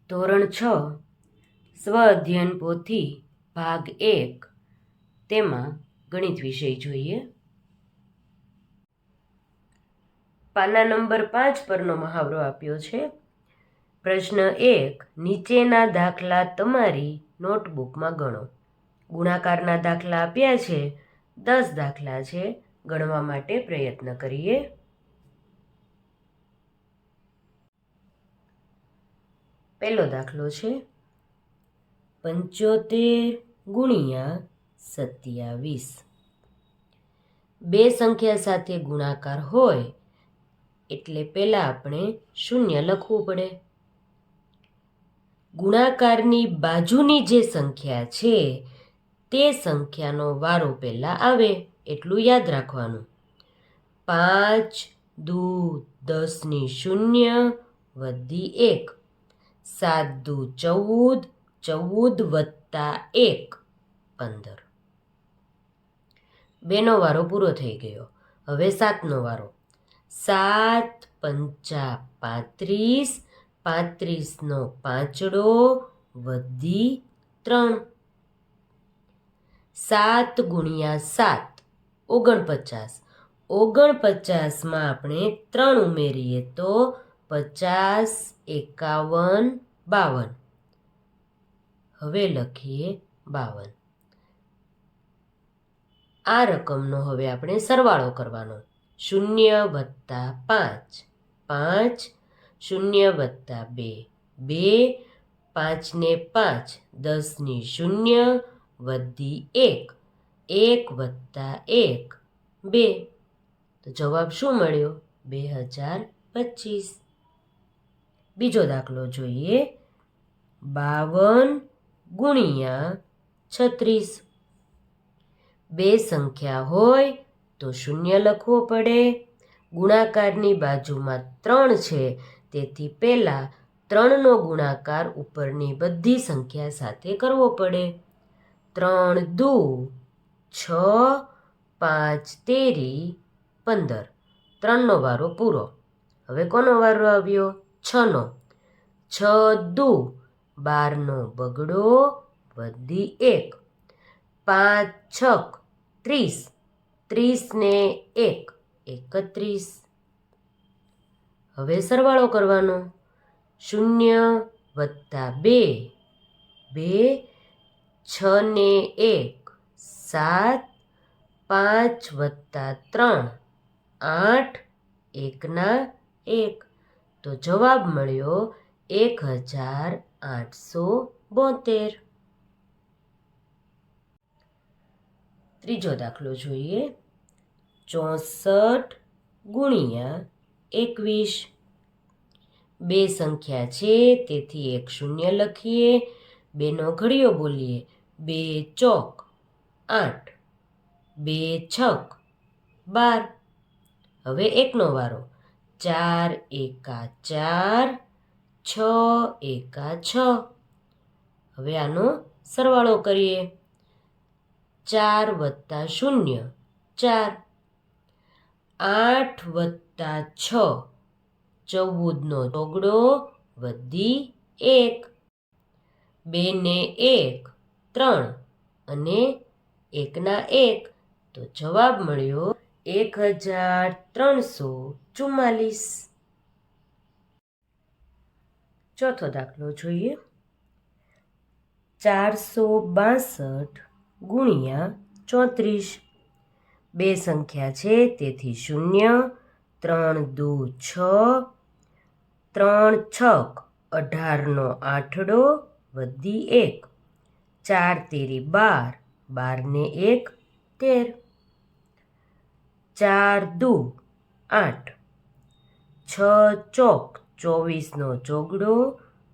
ધોરણ 6 સ્વ અધ્યયન પોથી ભાગ 1 તેમાં ગણિત વિષય જોઈએ. પાના નંબર 5 પરનો મહાવરો આપ્યો છે. પ્રશ્ન 1, નીચેના દાખલા તમારી નોટબુકમાં ગણો. ગુણાકારના દાખલા આપ્યા છે. 10 દાખલા છે. ગણવા માટે પ્રયત્ન કરીએ. પહેલો દાખલો છે 75 ગુણ્યા 27. બે સંખ્યા સાથે ગુણાકાર હોય એટલે પહેલા આપણે શૂન્ય લખવું પડે. ગુણાકારની બાજુની જે સંખ્યા છે તે સંખ્યાનો વારો પહેલા આવે એટલું યાદ રાખવાનું. 5 દુ 10 ની 0 વધી 1, 7 દુ 14, 14 વત્તા 1 15. બેનો વારો પૂરો થઈ ગયો. હવે 7નો વારો. 7 પંચા 35, 35 નો પાંચડો વધી 3. 7 ગુણ્યા 7 49. 49માં આપણે 3 ઉમેરીએ તો 50, 51, 52. હવે લખીએ 52. આ રકમનો હવે આપણે સરવાળો કરવાનો. 0 વત્તા 5 5, 0 વત્તા 2 2, 5 ને 5 10 ની 0 વધી 1, 1 વત્તા 1 2. તો જવાબ શું મળ્યો? 2025. બીજો દાખલો જોઈએ. 52 ગુણ્યા 36. બે સંખ્યા હોય તો શૂન્ય લખવો પડે. ગુણાકારની બાજુમાં 3 છે તેથી પહેલા 3નો ગુણાકાર ઉપરની બધી સંખ્યા સાથે કરવો પડે. 3 દુ 6, 5 તેરી 15. 3નો વારો પૂરો. હવે કોનો વારો આવ્યો? 6નો. 6 દુ 12 નો બગડો વધી 1, 5 છક 30, 30 ને 1 31. હવે સરવાળો કરવાનો. 0 વત્તા 2 2, 6 ને 1 7, 5 વત્તા 3 8, 1 ના 1. તો જવાબ મળ્યો 1872. ત્રીજો દાખલો જોઈએ. 64 ગુણ્યા 21. બે સંખ્યા છે તેથી એક શૂન્ય લખીએ. બેનો ઘડિયો બોલીએ. 2 ચોક 8, 2 છક 12. હવે એકનો વારો. 4 એકા 4, 6 એકા 6. હવે આનો સરવાળો કરીએ. 4 વત્તા 0 4, 8 વત્તા 6 14 નો ચોગડો વધી 1, 2 ને 1 3 અને 1 ના 1. તો જવાબ મળ્યો 1344. ચોથો દાખલો જોઈએ. 462 ગુણ્યા 34. બે સંખ્યા છે તેથી શૂન્ય. 3 દુ 6, 3 છક 18 નો આઠડો વધી 1, 4 તેરી 12, 12 ને 1 13. 4 દુ 8, 6 ચોક 24 નો ચોગડો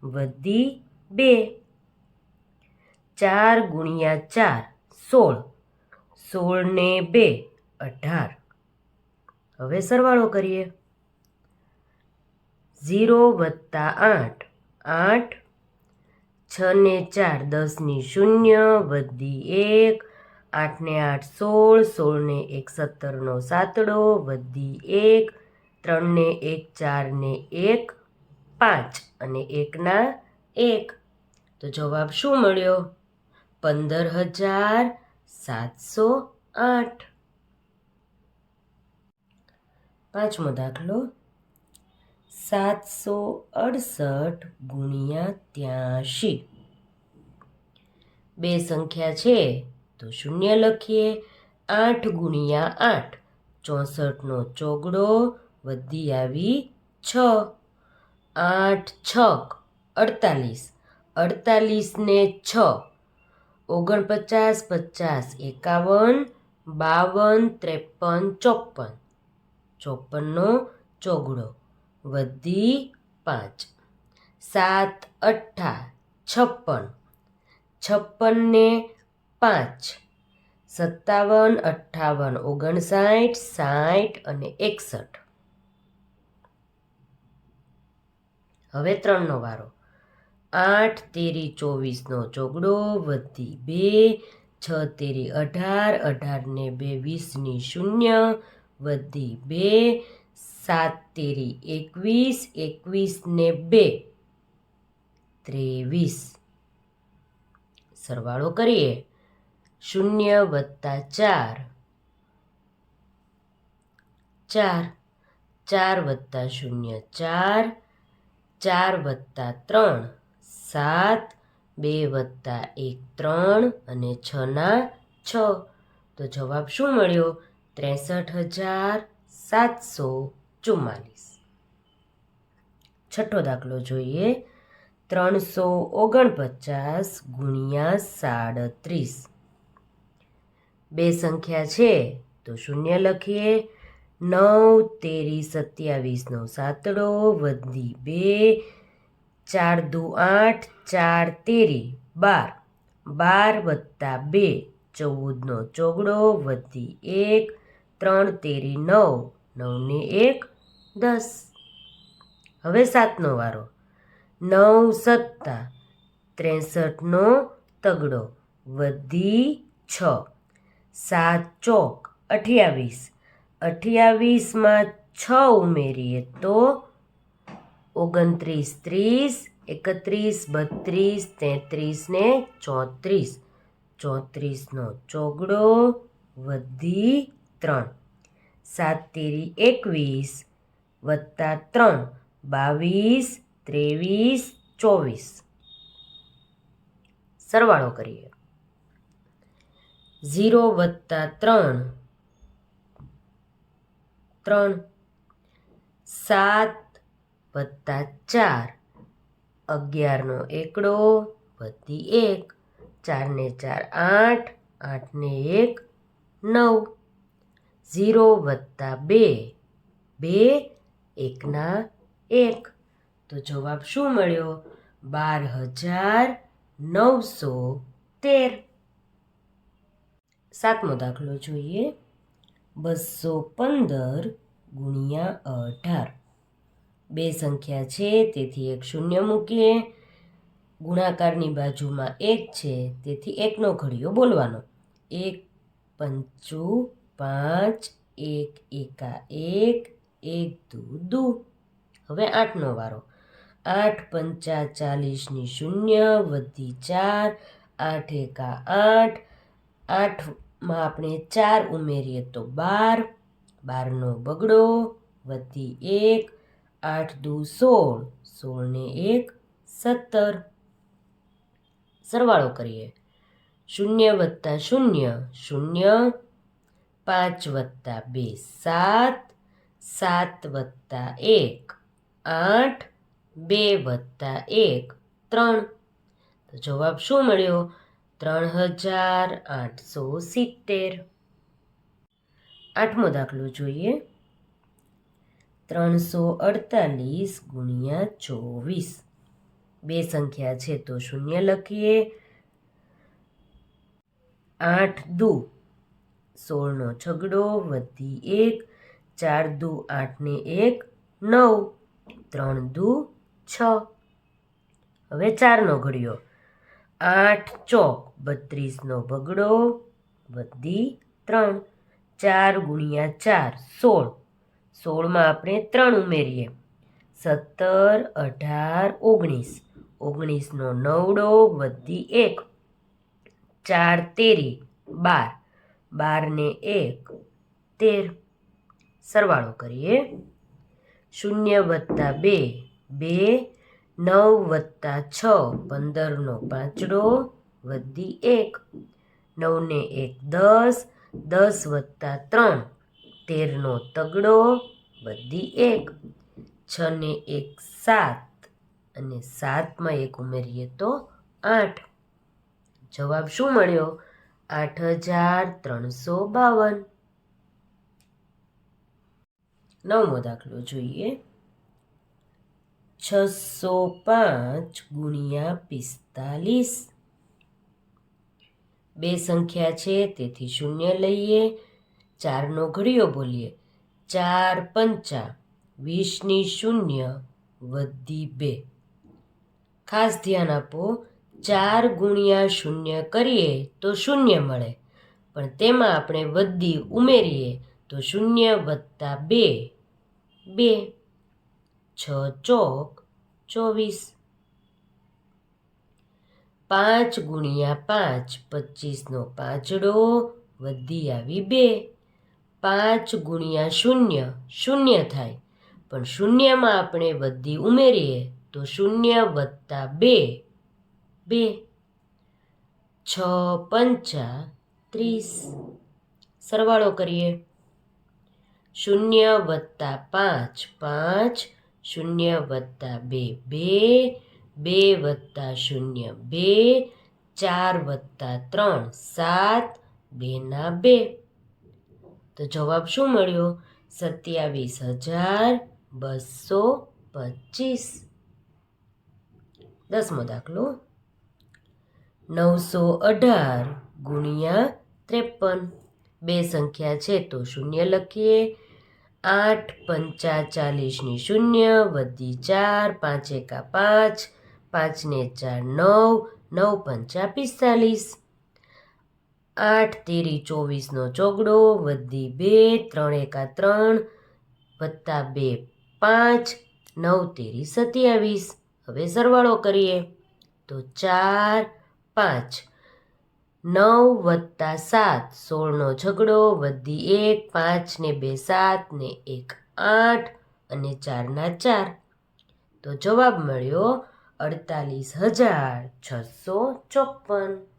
વધી 2. 4 ગુણ્યા 4 16, 16 ને 2 18. હવે સરવાળો કરીએ. 0 વત્તા 8 8, 6 ને 4 10 ની 0 વધી 1, 8 ને 8 16, 16 ને 1 17 નો સાતડો વધી 1, 3 ને 1 4 ને 1 5 અને 1 ના 1. તો જવાબ શું મળ્યો? 15,708. પાંચમો દાખલો 768 ગુણ્યા 83. બે સંખ્યા છે તો શૂન્ય લખીએ. 8 ગુણ્યા 8, 64નો ચોગડો વધી આવી 6. 8 છક 48, 48 ને 6, 49, 50, 51, 52, 53, 54, 54નો ચોગડો વધી 5. 7 અઠ્ઠા 56, 56 ને 5, 57, 58, 59, 60 અને 61. હવે 3નો વારો. 8 તેરી 24નો ચોગડો વધી 2, 6 તેરી 18, 18 ને 2 20ની શૂન્ય વધી 2, 7 તેરી 21, 21 ને 2 23. સરવાળો કરીએ. 0 વત્તા 4 4, 4 વત્તા 0 4, 4 વત્તા 3 7, 2 વત્તા 1 3 અને 6 ના 6. તો જવાબ શું મળ્યો? 63,744. છઠ્ઠો દાખલો જોઈએ. 349 ગુણ્યા 37. બે સંખ્યા છે તો શૂન્ય લખીએ. 9 તેરી 27નો સાતડો વધી 2, 4 દુ 8, 4 તેરી 12, 12 વત્તા 2 14નો ચોગડો વધી 1, 3 તેરી 9, 9 ને 1 10. હવે 7નો વારો. 9 સત્તા 63નો તગડો વધી 6. 7 ચોક 28, 28માં 6 ઉમેરીએ તો 29, 30, 31, 32, 33 ને 34, 34નો ચોગડો વધી 3. 7 તેરી 21 વત્તા 3 22, 23, 24. સરવાળો કરીએ. 0 વત્તા 3 3, 7 વત્તા 4 11નો એકડો વધી 1, 4 ને 4 8, 8 ને 1 9. 0 વત્તા 2 2, 1 ના 1. તો જવાબ શું મળ્યો? 12,913. સાતમો દાખલો જોઈએ. 215 ગુણ્યા 18. બે સંખ્યા છે તેથી એક શૂન્ય મૂકીએ. ગુણાકારની બાજુમાં 1 છે તેથી 1નો ઘડિયો બોલવાનો. 1 પંચું 5, 1 એકા 1, 1 દુ દુ. હવે 8નો વારો. 8 પંચા 40ની શૂન્ય વધી 4, 8 એકા 8, 8માં આપણે 4 ઉમેરીએ તો 12, 12નો બગડો વધી 1, 8 દુ 16, 16 ને 1 17. સરવાળો કરીએ. 0 વત્તા 0 0, 5 વત્તા 2 7, 7 વત્તા 1 8, 2 વત્તા 1 3. તો જવાબ શું મળ્યો? 3,870. આઠમો દાખલો જોઈએ. 348 ગુણ્યા 24. બે સંખ્યા છે તો શૂન્ય લખીએ. 8 દુ 16નો છગડો વધી 1, 4 દુ 8 ને 1 9, 3 દુ 6. હવે 4નો ઘડિયો. 8 ચોક 32નો બગડો વધી 3. 4 ગુણ્યા 4 16, 16માં આપણે 3 ઉમેરીએ. 17, 18, 19, 19નો 9ડો વધી 1, 4 તેરી 12, 12 ને 1 13. સરવાળો કરીએ. 0 વત્તા 2 2, 9 વત્તા 6 15નો 5ડો વધી 1, 9 ને 1 10, 10 વત્તા 3 13નો તગડો વધી 1, 6 ને 1 7 અને 7માં 1 ઉમેરીએ તો 8. જવાબ શું મળ્યો? 8352. 9મો દાખલો જોઈએ. 605 ગુણ્યા 45. બે સંખ્યા છે તેથી 0 લઈએ. 4નો ઘડિયો બોલીએ. 4 પંચા 20ની 0 વધી 2. ખાસ ધ્યાન આપો, 4 ગુણ્યા 0 કરીએ તો 0 મળે, પણ તેમાં આપણે વધી ઉમેરીએ તો 0 વત્તા 2 2. 6 ચોક 24. 5 ગુણ્યા 5 25નો 5ડો વધી આવી 2. 5 ગુણ્યા 0 0 થાય, પણ શૂન્યમાં આપણે વધી ઉમેરીએ તો 0 વત્તા 2 2. 6 પંચા 30. સરવાળો કરીએ. 0 વત્તા 5 5, 0 વત્તા 2 2, 2 વત્તા 0 2, 4 વત્તા 3 7, 2ના 2. તો જવાબ શું મળ્યો? 27225. 10મો દાખલો. 918 ગુણ્યા 53. બે સંખ્યા છે તો 0 લખીએ. 8 પંચા 40ની 0 વધી 4, 5 એકા 5, 5 ને 4 9, 9 પંચા 45. 8 તેરી 24નો ચોગડો વધી 2, 3 એકા 3 વત્તા 2 5, 9 તેરી 27. હવે સરવાળો કરીએ તો 4 5, 9 વત્તા 7 16નો ઝઘડો વધી 1, 5 ને 2 7 ને 1 8 અને 4ના 4. તો જવાબ મળ્યો 48654.